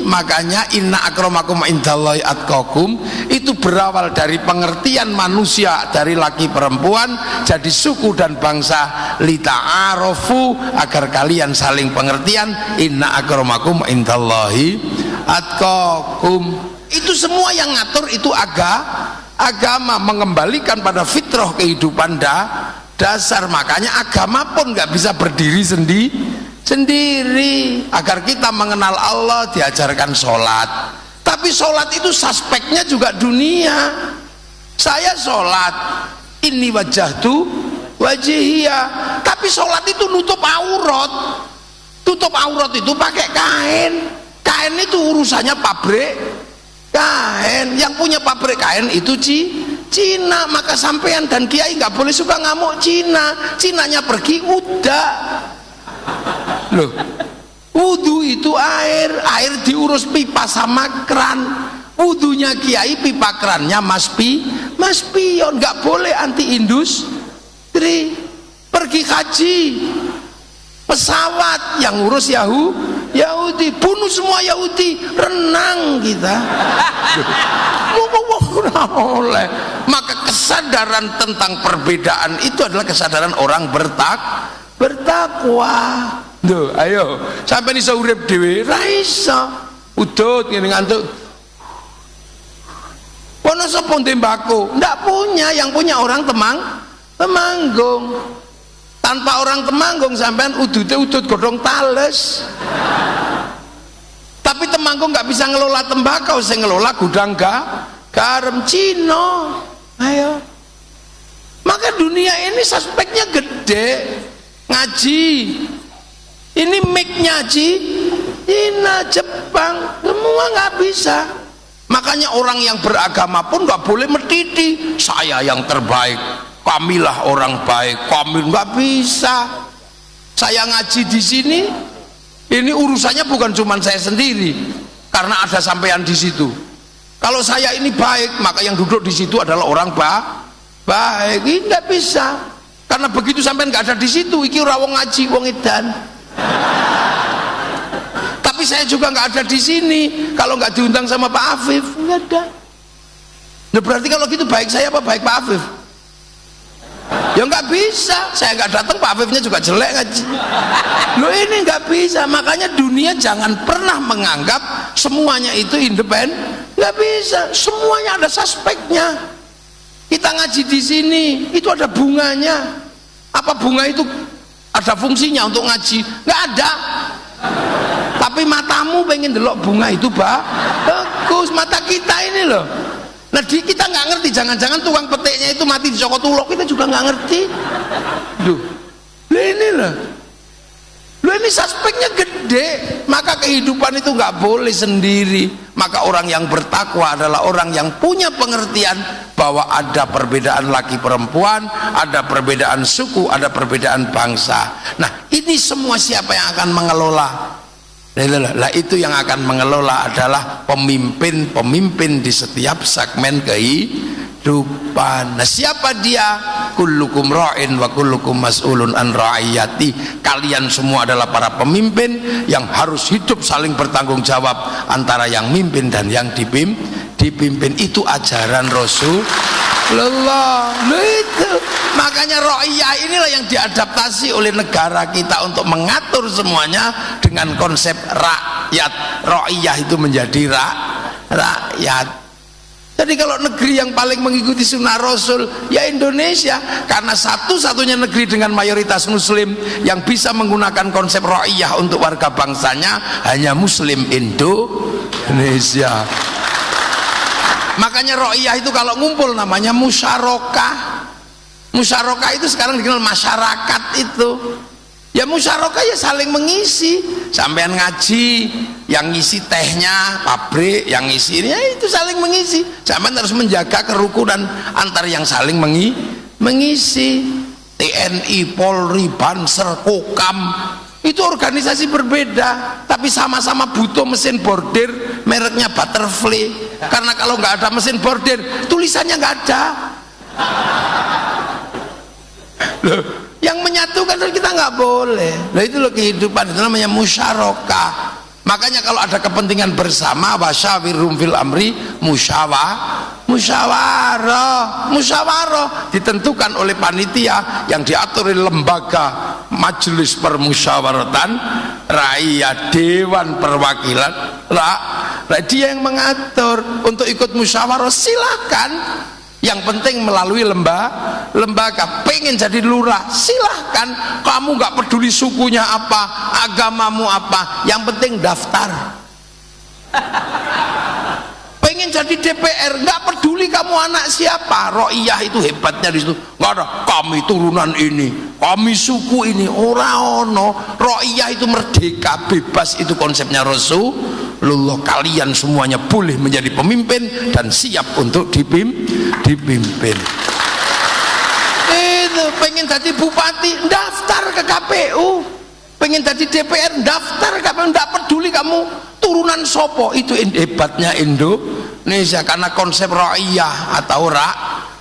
Makanya inna akramakum indallahi atqakum itu berawal dari pengertian manusia, dari laki perempuan jadi suku dan bangsa, lita'arofu, agar kalian saling pengertian. Inna akramakum indallahi atqakum. Itu semua yang ngatur itu agama, mengembalikan pada fitrah kehidupan dasar. Makanya agama pun nggak bisa berdiri sendiri. Agar kita mengenal Allah diajarkan sholat. Tapi sholat itu suspeknya juga dunia. Saya sholat, ini wajahtu wajihia. Tapi sholat itu nutup aurat. Tutup aurat itu pakai kain. Kain itu urusannya pabrik kain. Yang punya pabrik kain itu Cina. Maka sampean dan kiai nggak boleh suka ngamuk Cina. Cinanya pergi udah. Loh, wudu itu air diurus pipa sama kran. Wudunya kiai, pipa krannya mas pion. Nggak boleh anti industri. Pergi haji, pesawat yang urus Yahudi, bunuh semua Yahudi, renang kita. Oleh maka kesadaran tentang perbedaan itu adalah kesadaran orang bertakwa. Duh, ayo sampai iso urip dhewe ra iso udut ngene ngantuk Wonosobo tembako ndak punya, yang punya orang Temanggung. Tanpa orang Temanggung sampean udute udut godhong tales. Tapi Temanggung nggak bisa ngelola tembakau, saya ngelola gudang garam Cina. Ayo, maka dunia ini suspeknya gede. Ngaji ini mic-nya Cina, Jepang, semua nggak bisa. Makanya orang yang beragama pun nggak boleh metiti saya yang terbaik, kamilah orang baik, kami nggak bisa. Saya ngaji di sini, ini urusannya bukan cuma saya sendiri, karena ada sampean di situ. Kalau saya ini baik, maka yang duduk di situ adalah orang baik. Ini nggak bisa, karena begitu sampean nggak ada di situ, iki ora wong ngaji, wong edan. Tapi saya juga nggak ada di sini kalau nggak diundang sama Pak Afif, nggak ada. Nah, berarti kalau gitu baik saya apa baik Pak Afif? Ya nggak bisa, saya nggak datang Pak Afifnya juga jelek ngaji. Loh ini nggak bisa. Makanya dunia jangan pernah menganggap semuanya itu independen, nggak bisa. Semuanya ada suspeknya. Kita ngaji di sini itu ada bunganya. Apa bunga itu ada fungsinya untuk ngaji? Nggak ada. Tapi matamu pengen delok bunga itu bagus, mata kita ini loh. Nah kita nggak ngerti, jangan-jangan tukang petiknya itu mati di Joko Tulok, kita juga nggak ngerti. Duh, ini loh, ini suspeknya gede. Maka kehidupan itu nggak boleh sendiri. Maka orang yang bertakwa adalah orang yang punya pengertian bahwa ada perbedaan laki perempuan, ada perbedaan suku, ada perbedaan bangsa. Nah ini semua siapa yang akan mengelola? Lah itu yang akan mengelola adalah pemimpin-pemimpin di setiap segmen kehidupan. Nah siapa dia? Kullukum ra'in wa kullukum mas'ulun an ra'iyati. Kalian semua adalah para pemimpin yang harus hidup saling bertanggung jawab antara yang mimpin dan yang dipimpin. Itu ajaran Rasulullah. Itu makanya ra'iyah inilah yang diadaptasi oleh negara kita untuk mengatur semuanya dengan konsep rakyat. Ra'iyah itu menjadi rakyat. Jadi kalau negeri yang paling mengikuti sunnah Rasul ya Indonesia, karena satu-satunya negeri dengan mayoritas muslim yang bisa menggunakan konsep ra'iyah untuk warga bangsanya hanya muslim Indonesia. Makanya ra'iyah itu kalau ngumpul namanya musyarakah. Musyarakah itu sekarang dikenal masyarakat itu. Ya musyarakah ya saling mengisi. Sampean ngaji, yang ngisi tehnya pabrik, yang ngisi ini ya itu saling mengisi. Sampean harus menjaga kerukunan antar yang saling mengisi. TNI, Polri, Banser, Kokam itu organisasi berbeda, tapi sama-sama butuh mesin bordir mereknya Butterfly. Karena kalau nggak ada mesin bordir, tulisannya nggak ada. Loh, yang menyatukan kita nggak boleh. Loh itu loh kehidupan, itu namanya musyarakah. Makanya kalau ada kepentingan bersama, wasyawirhum fil amri, musyawarah ditentukan oleh panitia yang diatur oleh lembaga majelis permusyawaratan rakyat, dewan perwakilan rakyat. Dia yang mengatur. Untuk ikut musyawarah silahkan. Yang penting melalui lembaga. Pengen jadi lurah silahkan. Kamu nggak peduli sukunya apa, agamamu apa, yang penting daftar. Pengen jadi DPR nggak peduli kamu anak siapa. Ra'iyah itu hebatnya di situ. Nggak ada kami turunan ini, kami suku ini, ora ono. Ra'iyah itu merdeka, bebas, itu konsepnya Rasulullah. Kalian semuanya boleh menjadi pemimpin dan siap untuk dipimpin. Itu pengen jadi bupati daftar ke KPU, pengen jadi DPR daftar ke KPU, nggak peduli kamu turunan sopo. Itu hebatnya Indonesia karena konsep ra'iyah atau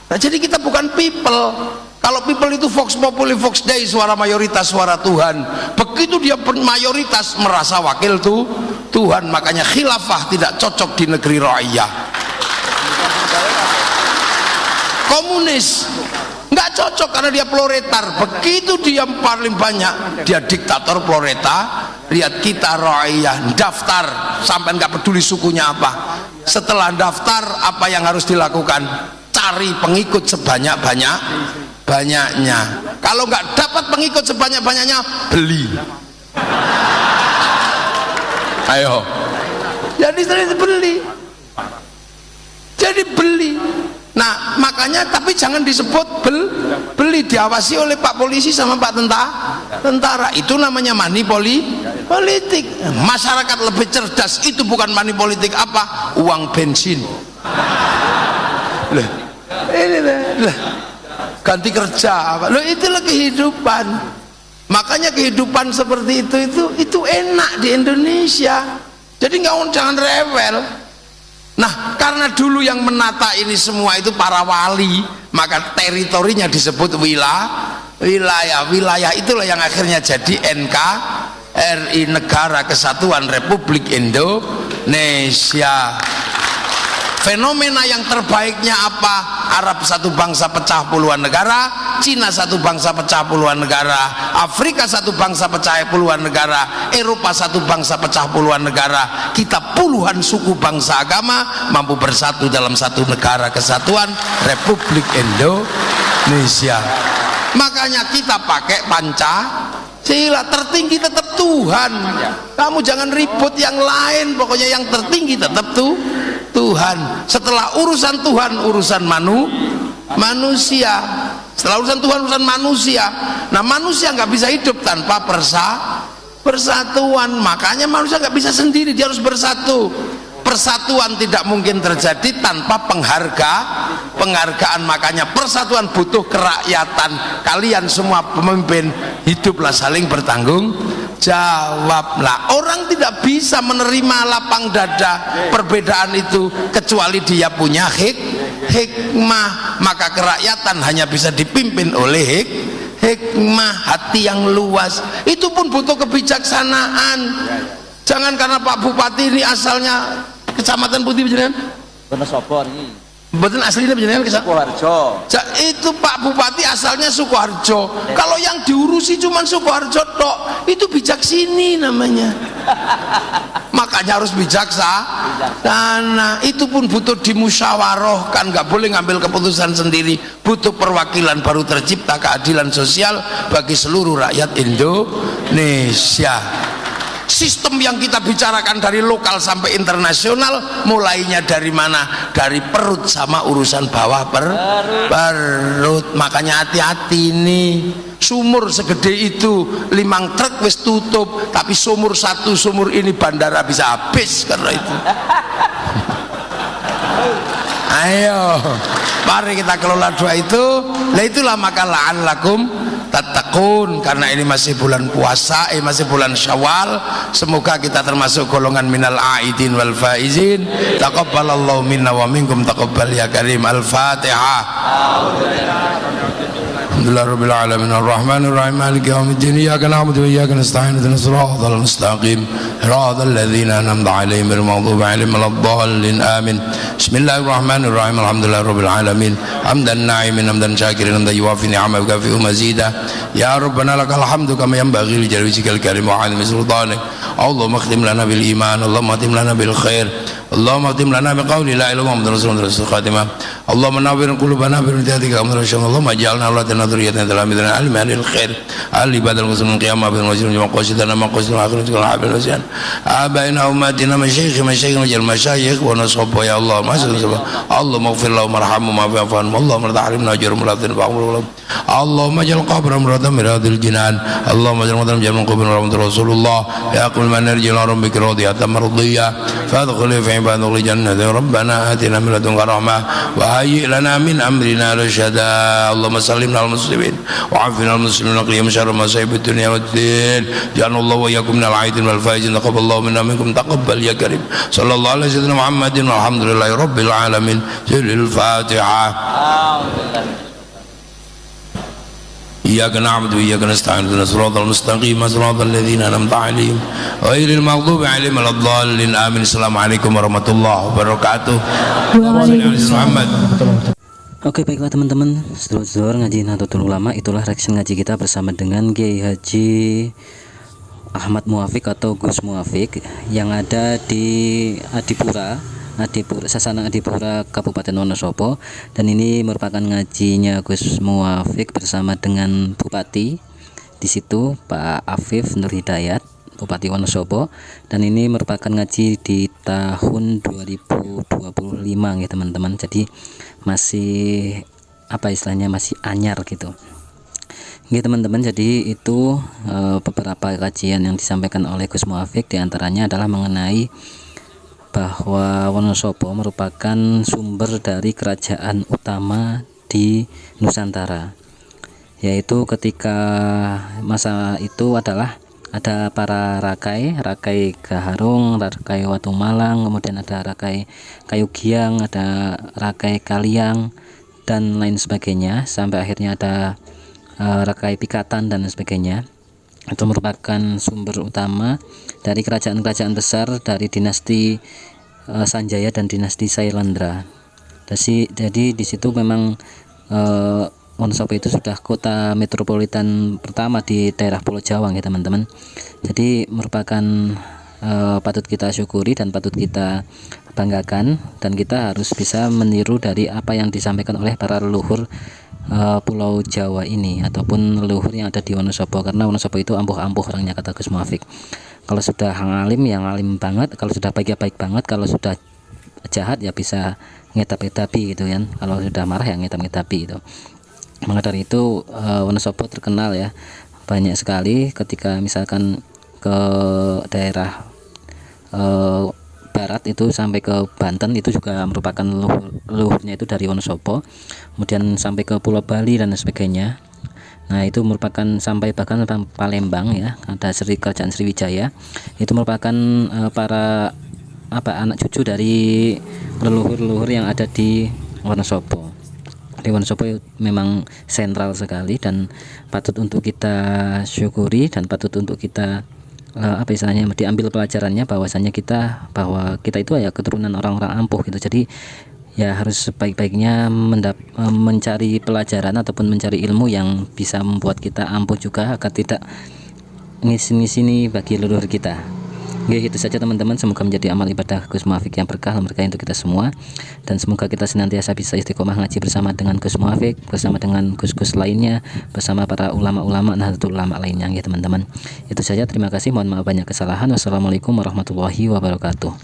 Nah, jadi kita bukan people. Kalau people itu vox populi vox dei, suara mayoritas suara Tuhan. Begitu dia mayoritas merasa wakil Tuhan. Makanya khilafah tidak cocok di negeri ra'iyah. Komunis nggak cocok karena dia proletar. Begitu dia paling banyak, dia diktator proletar. Lihat kita ra'iyah, daftar sampai nggak peduli sukunya apa. Setelah daftar, apa yang harus dilakukan? Cari pengikut sebanyak-banyaknya. Kalau nggak dapat pengikut sebanyak-banyaknya, beli. Ayo. Jadi beli. Jadi beli. Nah, makanya tapi jangan disebut beli, diawasi oleh Pak Polisi sama Pak Tentara. Itu namanya money politik. Masyarakat lebih cerdas, itu bukan money politik, apa? Uang bensin. Lah, ini lah. Ganti kerja apa? Loh, itulah kehidupan. Makanya kehidupan seperti itu enak di Indonesia. Jadi jangan rewel. Nah, karena dulu yang menata ini semua itu para wali, maka teritorinya disebut wilayah. Wilayah itulah yang akhirnya jadi NKRI, Negara Kesatuan Republik Indonesia. Fenomena yang terbaiknya apa? Arab satu bangsa pecah puluhan negara, Cina satu bangsa pecah puluhan negara, Afrika satu bangsa pecah puluhan negara, Eropa satu bangsa pecah puluhan negara. Kita puluhan suku bangsa agama mampu bersatu dalam satu negara kesatuan Republik Indonesia. Makanya kita pakai Pancasila, tertinggi tetap Tuhan. Kamu jangan ribut yang lain, pokoknya yang tertinggi tetap Tuhan. Setelah urusan Tuhan, urusan manusia. Setelah urusan Tuhan, urusan manusia. Nah, manusia nggak bisa hidup tanpa persatuan. Makanya manusia nggak bisa sendiri, dia harus bersatu. Persatuan tidak mungkin terjadi tanpa penghargaan. Makanya persatuan butuh kerakyatan. Kalian semua pemimpin, hiduplah saling bertanggung jawablah. Orang tidak bisa menerima lapang dada perbedaan itu kecuali dia punya hikmah. Maka kerakyatan hanya bisa dipimpin oleh hikmah, hati yang luas. Itu pun butuh kebijaksanaan. Jangan karena Pak Bupati ini asalnya Kecamatan Putih jenengan Wonosobo iki. Mboten aslinya jenengan Sukoharjo. Itu Pak Bupati asalnya Sukoharjo. Kalau yang diurusi cuma Sukoharjo tok, itu bijaksini namanya. Makanya harus bijaksana. Itu pun butuh dimusyawarahkan, nggak boleh ngambil keputusan sendiri. Butuh perwakilan, baru tercipta keadilan sosial bagi seluruh rakyat Indonesia. Sistem yang kita bicarakan dari lokal sampai internasional, mulainya dari mana? Dari perut sama urusan bawah perut. Makanya hati-hati nih. Sumur segede itu 5 truk wis tutup, tapi sumur ini bandara bisa habis karena itu. Ayo, mari kita kelola doa itu. Lah itulah maka la'allakum tattaqun, karena ini masih bulan puasa, masih bulan Syawal. Semoga kita termasuk golongan minal aidin wal faizin. Taqabbalallahu minna wa minkum taqabbal ya karim. Al-Fatihah. Alhamdulillahirabbil alamin arrahmanir rahim maliki yaumiddin iyyaka na'budu wa iyyaka nasta'in ihdinas siratal mustaqim siratal ladzina an'amta 'alaihim ghairil maghdubi 'alaihim waladdallin amin. Bismillahirrahmanirrahim alhamdulillahirabbil alamin hamdan na'imin hamdan syakirin hamdan yuwafi ni'amahu wa yukafi'u mazida ya rabbana lakal hamdu kama yanbaghi li jalali wajhikal karim wa 'azimi sultanik. Allahumma khtim lana bil iman, Allahumma khtim lana bil khair, Allahumma khtim lana bi qawli la ilaha illallah muhammadur rasulullah khatimah. Allahumma nawwir qulubana bi hidayatihi Allahumma ij'alna awladana dzurriyyatan talamidan al-manil khair al-ibadal muslimin qiyamah bil wajhin wa qasidana ma qasidana akhirat kal habil wasian abaina ummatina masyayikh wajal masyayikh wa nasabba ya Allah masyaallah. Allahumma ighfir lahum warhamhum wa'fu anhum. Allahumma tahrimna ajrahum radin fa'amru lahum. Allahumma ij'al qabrahum rawdatan min riyadil jinan. Allahumma ij'al qabrahum jaman qabrin rahmatur rasulullah ya qul man yarji rabbika radiyatan mardiyah fadkhul fi ibadil jannati rabbana atina min ladunka rahmah wa hayyi lana min amrina rashada. Allahumma sallimna al muslimin wa afina al muslimin wa qina syarra masa'ibid dunya waddin. Ja'alallahu wa iyyakum minal aidin wal faizin. Taqabbalallahu minna minkum taqabbal ya karim. Sallallahu alaihi wasallam Muhammadin walhamdulillahi rabbil alamin. Jalil Fatihah. Iyyaka na'budu wa iyyaka nasta'in ihdinas siratal mustaqim siratal ladzina an'amta 'alaihim ghairil maghdubi 'alaihim waladdallin amin. Assalamualaikum warahmatullahi wabarakatuh. Muhammad. Oke, baiklah teman-teman, sedulur ngaji Nahdlatul Ulama, itulah reaction ngaji kita bersama dengan Kiai Haji Ahmad Muafiq atau Gus Muafiq yang ada di Adipura, Sasana Adipura Kabupaten Wonosobo, dan ini merupakan ngajinya Gus Muafik bersama dengan Bupati di situ, Pak Afif Nur Hidayat, Bupati Wonosobo, dan ini merupakan ngaji di tahun 2025 ya teman-teman. Jadi masih apa istilahnya, masih anyar gitu. Oke teman-teman, jadi itu beberapa kajian yang disampaikan oleh Gus Muafik, diantaranya adalah mengenai bahwa Wonosobo merupakan sumber dari kerajaan utama di Nusantara, yaitu ketika masa itu adalah ada para rakai Gaharung, rakai Watu Malang, kemudian ada rakai Kayugiang, ada rakai Kaliang dan lain sebagainya, sampai akhirnya ada rakai Pikatan dan sebagainya. Itu merupakan sumber utama dari kerajaan-kerajaan besar dari dinasti Sanjaya dan dinasti Sailendra. Jadi di situ memang Wonosobo itu sudah kota metropolitan pertama di daerah Pulau Jawa ya teman-teman. Jadi merupakan patut kita syukuri dan patut kita banggakan, dan kita harus bisa meniru dari apa yang disampaikan oleh para leluhur Pulau Jawa ini ataupun leluhur yang ada di Wonosobo, karena Wonosobo itu ampuh-ampuh orangnya, kata Gus Muafik. Kalau sudah alim ya alim banget, kalau sudah baik ya baik banget, kalau sudah jahat ya bisa ngetap-ngetapi gitu kan, kalau sudah marah ya ngetap-ngetapi gitu. Maka dari itu Wonosobo terkenal ya, banyak sekali ketika misalkan ke daerah barat itu sampai ke Banten, itu juga merupakan leluhurnya itu dari Wonosobo, kemudian sampai ke Pulau Bali dan sebagainya. Nah itu merupakan sampai bahkan Palembang ya, ada kerajaan Sriwijaya, itu merupakan para anak cucu dari leluhur-leluhur yang ada di Wonosobo. Di Wonosobo memang sentral sekali dan patut untuk kita syukuri dan patut untuk kita apa istilahnya, diambil pelajarannya, bahwasanya bahwa kita itu ya keturunan orang-orang ampuh gitu. Jadi ya harus sebaik-baiknya mencari pelajaran ataupun mencari ilmu yang bisa membuat kita ampuh juga, agar tidak ngisi-ngisi bagi leluhur kita. Oke, itu saja teman-teman, semoga menjadi amal ibadah Gus Muafik yang berkah untuk kita semua, dan semoga kita senantiasa bisa istiqomah ngaji bersama dengan Gus Muafik, bersama dengan Gus-Gus lainnya, bersama para ulama-ulama Nahdlatul Ulama lainnya ya teman-teman. Itu saja, terima kasih, mohon maaf banyak kesalahan. Wassalamualaikum warahmatullahi wabarakatuh.